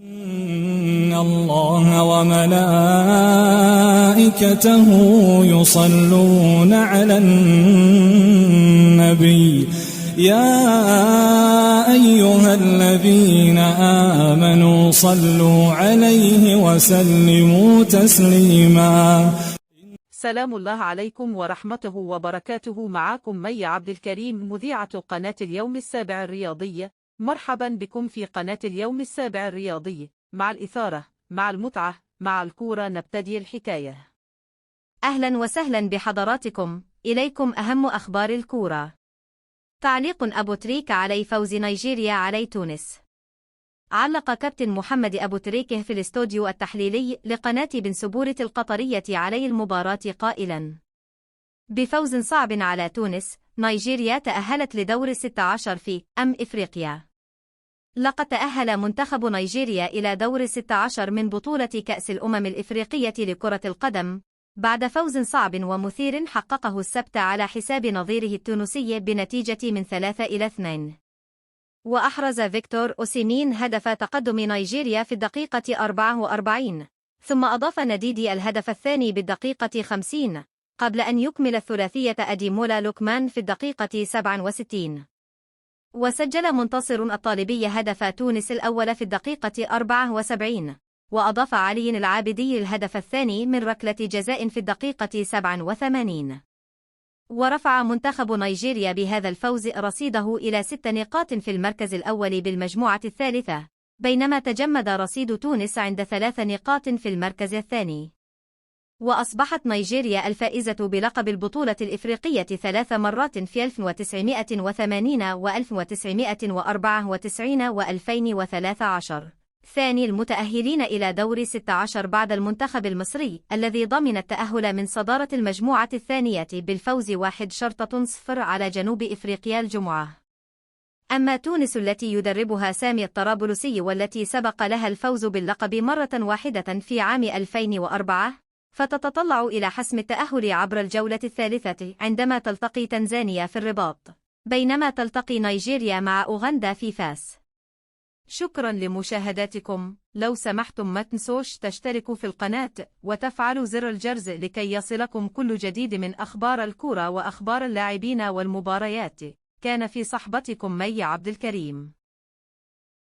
إن الله وملائكته يصلون على النبي يا أيها الذين آمنوا صلوا عليه وسلموا تسليما. سلام الله عليكم ورحمته وبركاته. معكم مي عبد الكريم، مذيعة قناة اليوم السابع الرياضي. مرحبا بكم في قناة اليوم السابع الرياضي، مع الإثارة، مع المتعة، مع الكورة نبتدي الحكاية. أهلا وسهلا بحضراتكم، إليكم أهم أخبار الكورة. تعليق أبو تريكة على فوز نيجيريا على تونس. علق كابتن محمد أبو تريكة في الاستوديو التحليلي لقناة بن سبورة القطرية على المباراة قائلا: بفوز صعب على تونس، نيجيريا تأهلت لدور 16 في إفريقيا. لقد تأهل منتخب نيجيريا إلى دور 16 من بطولة كأس الأمم الإفريقية لكرة القدم بعد فوز صعب ومثير حققه السبت على حساب نظيره التونسي بنتيجة من 3-2. وأحرز فيكتور أوسيمين هدف تقدم نيجيريا في الدقيقة 44، ثم أضاف نديدي الهدف الثاني بالدقيقة 50 قبل أن يكمل الثلاثية أديمولا لوكمان في الدقيقة 67. وسجل منتصر الطالبي هدف تونس الأول في الدقيقة 74، وأضاف علي العابدي الهدف الثاني من ركلة جزاء في الدقيقة 87. ورفع منتخب نيجيريا بهذا الفوز رصيده إلى 6 نقاط في المركز الأول بالمجموعة الثالثة، بينما تجمد رصيد تونس عند 3 نقاط في المركز الثاني. وأصبحت نيجيريا الفائزة بلقب البطولة الإفريقية 3 مرات في 1980 و1994 و2013، ثاني المتأهلين إلى دور 16 بعد المنتخب المصري الذي ضمن التأهل من صدارة المجموعة الثانية بالفوز 1-0 على جنوب إفريقيا الجمعة. أما تونس التي يدربها سامي الطرابلسي والتي سبق لها الفوز باللقب مرة واحدة في عام 2004، فتتطلع إلى حسم التأهل عبر الجولة الثالثة عندما تلتقي تنزانيا في الرباط، بينما تلتقي نيجيريا مع أوغندا في فاس. شكرا لمشاهداتكم. لو سمحتم ما تنسوش تشتركوا في القناة وتفعلوا زر الجرس لكي يصلكم كل جديد من أخبار الكرة وأخبار اللاعبين والمباريات. كان في صحبتكم مي عبد الكريم.